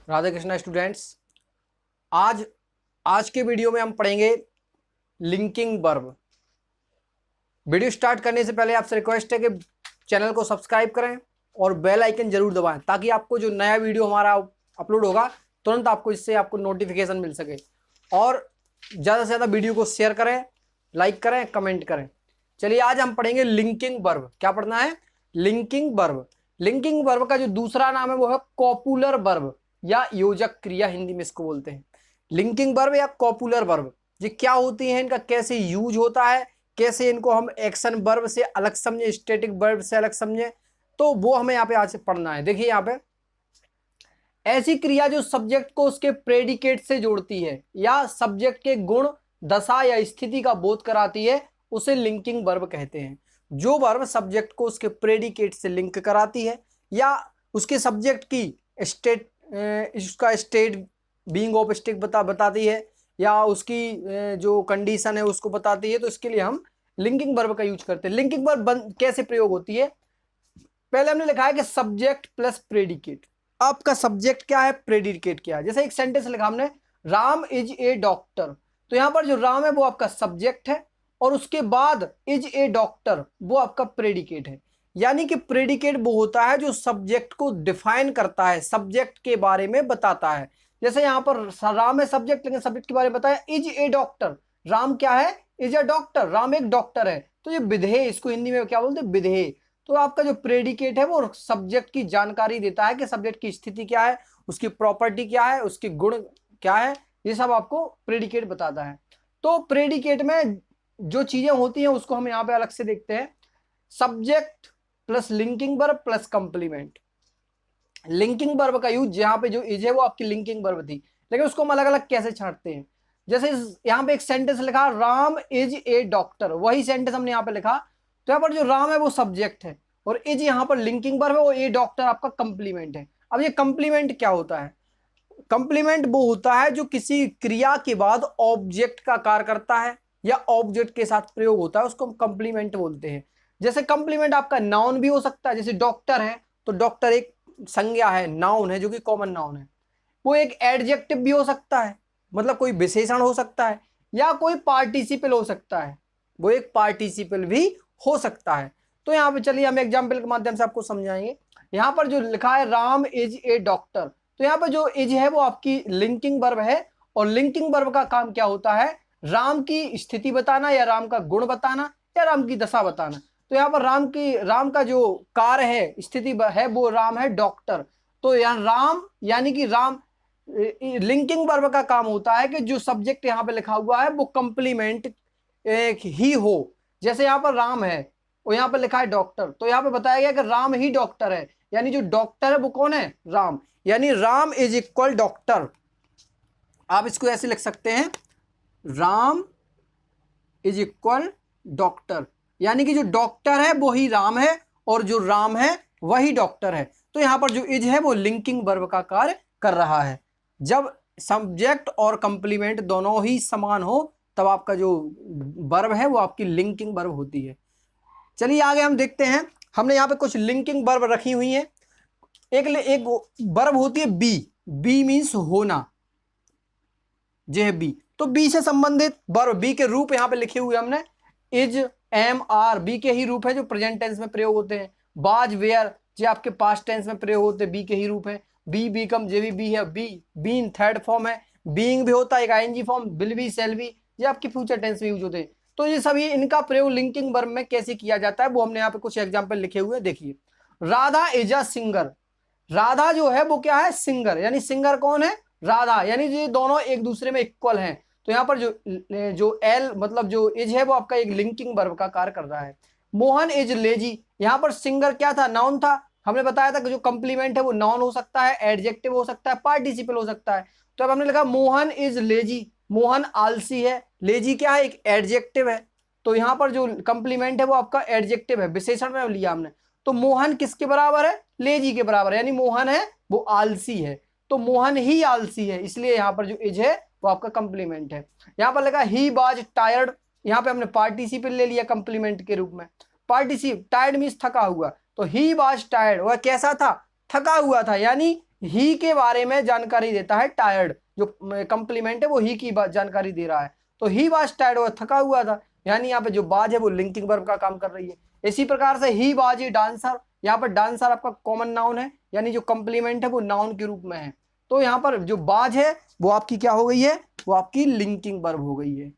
Radhe Krishna students. आज आज के वीडियो में हम पढ़ेंगे लिंकिंग वर्ब। वीडियो स्टार्ट करने से पहले आपसे रिक्वेस्ट है कि चैनल को सब्सक्राइब करें और बेल आइकन जरूर दबाएं ताकि आपको जो नया वीडियो हमारा अपलोड होगा तुरंत आपको नोटिफिकेशन मिल सके। और ज़्यादा से ज़्यादा वीडियो को शेयर करें, लाइक करें, कमेंट करें। चलिए आज हम पढ़ेंगे लिंकिंग वर्ब। क्या पढ़ना है? Linking verb. लिंकिंग वर्ब का जो दूसरा नाम है वो है कॉपुलर वर्ब या योजक क्रिया, हिंदी में इसको बोलते हैं। लिंकिंग वर्ब या कॉपुलर वर्ब ये क्या होती है, इनका कैसे यूज होता है, कैसे इनको हम एक्शन वर्ब से अलग समझे, स्टैटिक वर्ब से अलग समझे, तो वो हमें यहाँ पे आज पढ़ना है। देखिए यहाँ पे ऐसी क्रिया जो सब्जेक्ट को उसके प्रेडिकेट से जोड़ती है या सब्जेक्ट के गुण, दशा या स्थिति का बोध कराती है उसे लिंकिंग वर्ब कहते हैं। जो वर्ब सब्जेक्ट को उसके प्रेडिकेट से लिंक कराती है या उसके सब्जेक्ट की स्टेट उसका स्टेट बीइंग ऑफ स्टेट बताती है या उसकी जो कंडीशन है उसको बताती है, तो इसके लिए हम लिंकिंग वर्ब का यूज करते हैं। लिंकिंग वर्ब कैसे प्रयोग होती है? पहले हमने लिखा है कि सब्जेक्ट प्लस प्रेडिकेट। आपका सब्जेक्ट क्या है, प्रेडिकेट क्या है। जैसे एक सेंटेंस लिखा हमने, राम इज ए डॉक्टर, तो यहां पर जो राम है वो आपका सब्जेक्ट है और उसके बाद इज ए डॉक्टर वो आपका प्रेडिकेट है। यानी कि प्रेडिकेट वो होता है जो सब्जेक्ट को डिफाइन करता है, सब्जेक्ट के बारे में बताता है। जैसे यहां पर राम है सब्जेक्ट, लेकिन सब्जेक्ट के बारे में बताया इज ए डॉक्टर। राम क्या है? Is a doctor. राम एक डॉक्टर है, तो ये विधेय, इसको हिंदी में क्या बोलते हैं? विधेय। तो आपका जो प्रेडिकेट है वो सब्जेक्ट की जानकारी देता है कि सब्जेक्ट की स्थिति क्या है, उसकी प्रॉपर्टी क्या है, उसके गुण क्या है, ये सब आपको प्रेडिकेट बताता है। तो प्रेडिकेट में जो चीजें होती हैं उसको हम यहाँ पे अलग से देखते हैं। Subject plus linking verb plus complement. Linking verb का यूज, यहाँ पे जो इज है वो आपकी लिंकिंग वर्ब थी, लेकिन उसको हम अलग अलग कैसे छांटते हैं। जैसे यहाँ पे एक सेंटेंस लिखा, राम इज ए डॉक्टर, वही सेंटेंस हमने यहाँ पे लिखा, तो यहाँ पर जो राम है वो सब्जेक्ट है और इज यहाँ पर लिंकिंग वर्ब है, वो ए डॉक्टर आपका कंप्लीमेंट है। अब ये कंप्लीमेंट क्या होता है? कंप्लीमेंट वो होता है जो किसी क्रिया के बाद ऑब्जेक्ट का कार्य करता है या ऑब्जेक्ट के साथ प्रयोग होता है, उसको हम कंप्लीमेंट बोलते हैं। जैसे कंप्लीमेंट आपका नाउन भी हो सकता है, जैसे डॉक्टर है तो डॉक्टर एक संज्ञा है, नाउन है जो कि कॉमन नाउन है। वो एक एडजेक्टिव भी हो सकता है, मतलब कोई विशेषण हो सकता है, या कोई पार्टिसिपल हो सकता है, वो एक पार्टिसिपल भी हो सकता है। तो यहाँ पे चलिए हम एग्जाम्पल के माध्यम से आपको समझाएंगे। यहाँ पर जो लिखा है राम इज ए डॉक्टर, तो यहाँ पर जो इज है वो आपकी लिंकिंग वर्ब है और लिंकिंग वर्ब का काम क्या होता है? राम की स्थिति बताना या राम का गुण बताना या राम की दशा बताना। तो यहाँ पर राम का जो कार्य है, स्थिति है, वो राम है डॉक्टर। तो यहाँ राम यानी कि राम, लिंकिंग वर्ब का काम होता है कि जो सब्जेक्ट यहाँ पे लिखा हुआ है वो कंप्लीमेंट ही हो। जैसे यहाँ पर राम है और यहाँ पर लिखा है डॉक्टर, तो यहाँ पे बताया गया कि राम ही डॉक्टर है, यानी जो डॉक्टर है वो कौन है? राम। यानी राम इज इक्वल डॉक्टर। आप इसको ऐसे लिख सकते हैं, राम इज इक्वल डॉक्टर, यानी कि जो डॉक्टर है वो ही राम है और जो राम है वही डॉक्टर है। तो यहां पर जो इज है वो लिंकिंग वर्ब का कार्य कर रहा है। जब सब्जेक्ट और कंप्लीमेंट दोनों ही समान हो तब आपका जो वर्ब है वो आपकी लिंकिंग वर्ब होती है। चलिए आगे हम देखते हैं। हमने यहाँ पे कुछ लिंकिंग वर्ब रखी हुई है। एक वर्ब होती है बी। बी मीन्स होना, जे है बी। तो बी से संबंधित वर्ब, बी के रूप यहाँ पे लिखे हुए हमने, इज, एम, आर, बी के ही रूप है जो प्रेजेंट टेंस में प्रयोग होते हैं। बाज, वेयर, ये आपके पास्ट टेंस में प्रयोग होते हैं, बी के ही रूप है। बी, बीकम, जे भी बी है। बी, बीन थर्ड फॉर्म है। बीइंग भी होता है एक ING form. Will be, shall be, ये आपके फ्यूचर टेंस में यूज होते हैं। तो ये सभी, इनका प्रयोग लिंकिंग वर्ब में कैसे किया जाता है वो हमने यहाँ पे कुछ एग्जाम्पल लिखे हुए हैं। देखिए, Radha is a singer. Radha जो है वो क्या है? सिंगर। यानी सिंगर कौन है? राधा। यानी ये दोनों एक दूसरे में इक्वल हैं। तो यहाँ पर जो एल मतलब जो इज है वो आपका एक लिंकिंग वर्ब का कार्य कर रहा है। Mohan is lazy. यहाँ पर सिंगर क्या था? नाउन था। हमने बताया था कि जो कंप्लीमेंट है वो नाउन हो सकता है, एडजेक्टिव हो सकता है, पार्टिसिपल हो सकता है। तो अब हमने लिखा मोहन इज लेजी। मोहन आलसी है। लेजी क्या है? एक एडजेक्टिव है। तो यहाँ पर जो कंप्लीमेंट है वो आपका एडजेक्टिव है, विशेषण में लिया हमने। तो मोहन किसके बराबर है? लेजी के बराबर है, यानी मोहन है वो आलसी है। तो मोहन ही आलसी है, इसलिए यहाँ पर जो इज है वो आपका कंप्लीमेंट है। यहाँ पर लगा ही वाज टायर्ड। यहाँ पे हमने पार्टिसिपल ले लिया कंप्लीमेंट के रूप में। पार्टिसिप टायर्ड मीन्स थका हुआ, तो ही वाज टायर्ड, वह कैसा था? थका हुआ था। यानी ही के बारे में जानकारी देता है। टायर्ड जो कंप्लीमेंट है वो ही की जानकारी दे रहा है। तो ही वाज टायर्ड, वो थका हुआ था, यानी यहाँ पे जो बाज है वो लिंकिंग वर्ब का काम कर रही है। इसी प्रकार से ही वाज ए डांसर, यहाँ पर डांसर आपका कॉमन नाउन है, यानी जो कंप्लीमेंट है वो नाउन के रूप में है। तो यहाँ पर जो बाज है वो आपकी क्या हो गई है, वो आपकी लिंकिंग वर्ब हो गई है,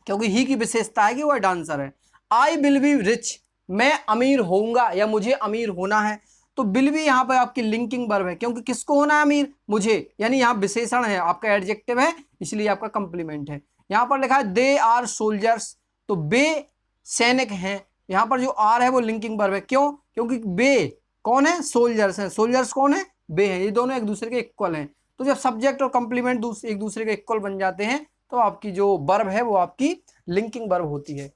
क्योंकि ही की विशेषता है कि वह डांसर है। आई विल बी रिच, मैं अमीर होऊंगा या मुझे अमीर होना है। तो विल बी यहाँ पर आपकी लिंकिंग वर्ब है, क्योंकि किसको होना है अमीर, मुझे, यानी यहाँ विशेषण है, आपका एडजेक्टिव है, इसलिए आपका कंप्लीमेंट है। यहाँ पर लिखा है दे आर सोल्जर्स, तो बे सैनिक हैं। यहाँ पर जो आर है वो लिंकिंग वर्ब है, क्यों, क्योंकि बे कौन है, सोल्जर्स हैं। सोल्जर्स कौन है, बे है। ये दोनों एक दूसरे के इक्वल हैं। तो जब सब्जेक्ट और कंप्लीमेंट एक दूसरे के इक्वल बन जाते हैं तो आपकी जो वर्ब है वो आपकी लिंकिंग वर्ब होती है।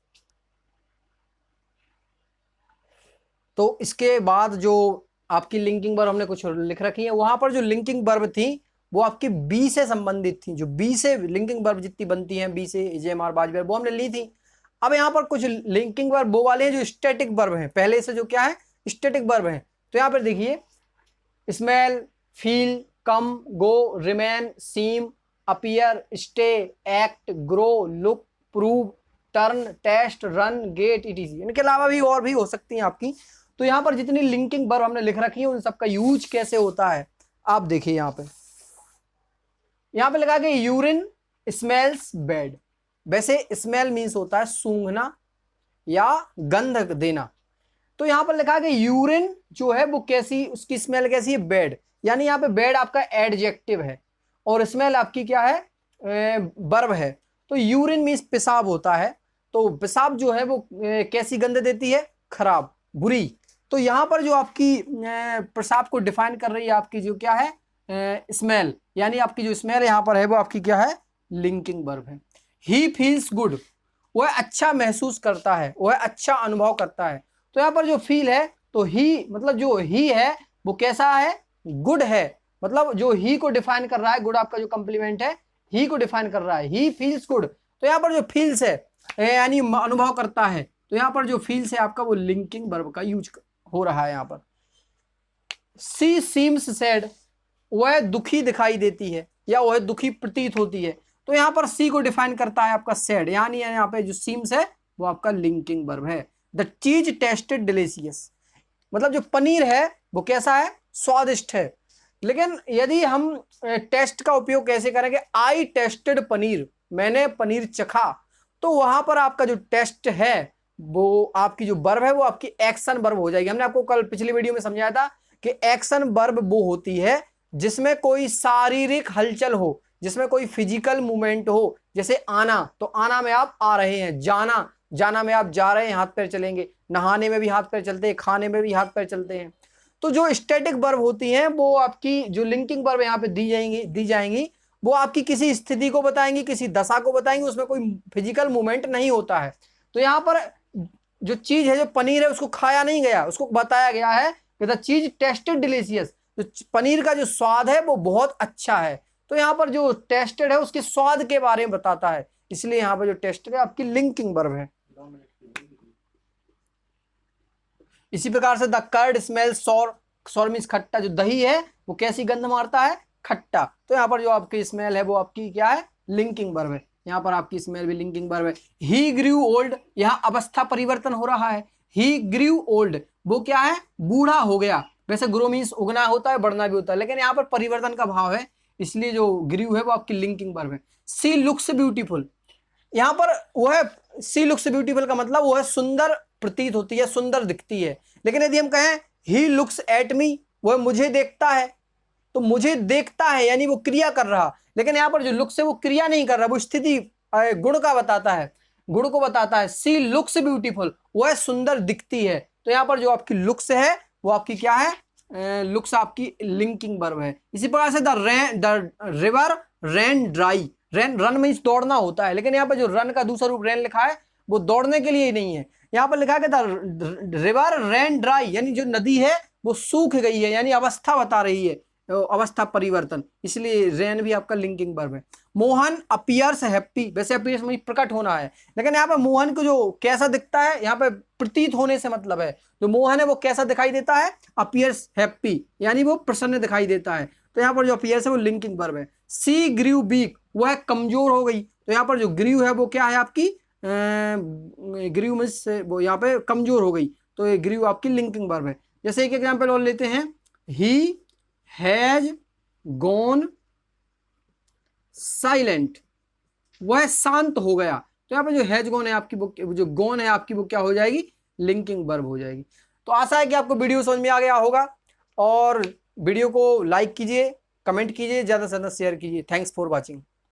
तो इसके बाद जो आपकी लिंकिंग वर्ब हमने कुछ लिख रखी है, वहां पर जो लिंकिंग वर्ब थी वो आपकी बी से संबंधित थी। जो बी से लिंकिंग वर्ब जितनी बनती हैं, बी से इजेमार बाज वर्ब, वो हमने ली थी। अब यहाँ पर कुछ लिंकिंग वर्ब वो वाले हैं जो स्टैटिक वर्ब हैं, पहले से जो क्या है स्टैटिक वर्ब हैं। तो यहाँ पर देखिए smell, feel, come, go, remain, seem, appear, stay, act, grow, look, prove, turn, taste, run, get, etc. इनके अलावा भी और भी हो सकती हैं आपकी। तो यहाँ पर जितनी लिंकिंग वर्ब हमने लिख रखी है उन सबका यूज कैसे होता है आप देखिए। यहाँ पे लगा के यूरिन स्मेल्स बैड। वैसे स्मेल मीन्स होता है सूंघना या गंध देना। तो यहाँ पर लिखा है कि यूरिन जो है वो कैसी, उसकी स्मेल कैसी है, बैड। यानी यहाँ पे बैड आपका एडजेक्टिव है और स्मेल आपकी क्या है, वर्ब है। तो यूरिन मीन्स पेशाब होता है। तो पेशाब जो है वो कैसी गंध देती है, खराब, बुरी। तो यहाँ पर जो आपकी पेशाब को डिफाइन कर रही है आपकी जो क्या है, स्मेल, यानी आपकी जो स्मेल यहाँ पर है वो आपकी क्या है, लिंकिंग वर्ब है। ही फील्स गुड, वह अच्छा महसूस करता है, वह अच्छा अनुभव करता है। तो यहाँ पर जो फील है तो ही मतलब जो ही है वो कैसा है, गुड है। मतलब जो ही को डिफाइन कर रहा है, गुड आपका जो कंप्लीमेंट है ही को डिफाइन कर रहा है, ही फील्स गुड। तो यहाँ पर जो फील्स है यानी अनुभव करता है, तो यहाँ पर जो फील्स है आपका वो लिंकिंग वर्ब का यूज हो रहा है यहाँ पर। सी सीम्स सैड, वह दुखी दिखाई देती है या वह दुखी प्रतीत होती है। तो यहाँ पर सी को डिफाइन करता है आपका सैड, यानी यहाँ पे जो सीम्स है वो आपका लिंकिंग वर्ब है। द चीज टेस्टेड डिलीशियस, मतलब जो पनीर है वो कैसा है, स्वादिष्ट है। लेकिन यदि हम टेस्ट का उपयोग कैसे करेंगे, आई टेस्टेड पनीर, मैंने पनीर चखा, तो वहां पर आपका जो टेस्ट है वो आपकी जो वर्ब है वो आपकी एक्शन वर्ब हो जाएगी। हमने आपको कल पिछली वीडियो में समझाया था कि एक्शन वर्ब वो होती है जिसमें कोई शारीरिक हलचल हो, जिसमें कोई फिजिकल मूवमेंट हो। जैसे आना, तो आना में आप आ रहे हैं, जाना, जाना में आप जा रहे हैं, हाथ पैर चलेंगे, नहाने में भी हाथ पैर चलते हैं, खाने में भी हाथ पैर चलते हैं। तो जो स्टैटिक वर्ब होती हैं वो आपकी जो लिंकिंग वर्ब यहाँ पे दी जाएंगी वो आपकी किसी स्थिति को बताएंगी, किसी दशा को बताएंगी, उसमें कोई फिजिकल मूवमेंट नहीं होता है। तो यहाँ पर जो चीज है, जो पनीर है, उसको खाया नहीं गया, उसको बताया गया है कि द चीज टेस्टेड डिलीशियस, तो पनीर का जो स्वाद है वो बहुत अच्छा है। तो यहाँ पर जो टेस्टेड है उसके स्वाद के बारे में बताता है, इसलिए यहाँ पर जो टेस्टेड है आपकी लिंकिंग वर्ब है। इसी प्रकार से the curd smell sour, sour means खट्टा, जो दही है वो कैसी गंध मारता है, खट्टा। तो यहाँ पर जो आपकी स्मेल है वो आपकी क्या है, लिंकिंग वर्ब है। यहाँ पर आपकी स्मेल भी लिंकिंग वर्ब है। ही ग्रू ओल्ड, यहाँ अवस्था परिवर्तन हो रहा है। ही ग्रू ओल्ड, वो क्या है, बूढ़ा हो गया। वैसे ग्रो मीन्स उगना होता है, बढ़ना भी होता है, लेकिन यहाँ पर परिवर्तन का भाव है, इसलिए जो ग्रू है वो आपकी लिंकिंग वर्ब है। सी लुक्स ब्यूटीफुल, यहाँ पर वो है, सी लुक्स ब्यूटीफुल का मतलब वो है सुंदर प्रतीत होती है, सुंदर दिखती है। लेकिन यदि हम कहें ही लुक्स एट मी, वह मुझे देखता है, तो मुझे देखता है यानी वो क्रिया कर रहा। लेकिन यहाँ पर जो लुक्स है वो क्रिया नहीं कर रहा, वो स्थिति गुण का बताता है, गुण को बताता है। सी लुक्स ब्यूटीफुल, वह सुंदर दिखती है। तो यहाँ पर जो आपकी लुक्स है वो आपकी क्या है, लुक्स आपकी लिंकिंग वर्ब है। इसी प्रकार से the river ran dry, run, run means दौड़ना होता है, लेकिन यहाँ पर जो रन का दूसरा रूप रैन लिखा है वो दौड़ने के लिए ही नहीं है। यहाँ पर लिखा है कि द रिवर रैन ड्राई, यानी जो नदी है वो सूख गई है, यानी अवस्था बता रही है, अवस्था परिवर्तन, इसलिए रेन भी आपका लिंकिंग वर्ब है। मोहन अपीयर्स हैप्पी, वैसे अपीयर्स में प्रकट होना है, लेकिन यहाँ पे मोहन को जो कैसा दिखता है, यहाँ पे प्रतीत होने से मतलब है, जो मोहन है वो कैसा दिखाई देता है, अपीयर्स हैप्पी, यानी वो प्रसन्न दिखाई देता है। तो यहाँ पर जो अपीयर्स है वो लिंकिंग वर्ब है। सी ग्रीव वीक, वह कमजोर हो गई, तो यहाँ पर जो ग्रीव है वो क्या है आपकी, ग्रीव मीन्स वो यहाँ पे कमजोर हो गई, तो ये ग्रीव आपकी लिंकिंग वर्ब है। जैसे एक एग्जांपल और लेते हैं, ही हैज गॉन साइलेंट, वह शांत हो गया, तो यहाँ पे जो हैज गॉन है आपकी वो, जो गॉन है आपकी वो क्या हो जाएगी, लिंकिंग वर्ब हो जाएगी। तो आशा है कि आपको वीडियो समझ में आ गया होगा, और वीडियो को लाइक कीजिए, कमेंट कीजिए, ज्यादा से ज्यादा शेयर कीजिए। Thanks for watching.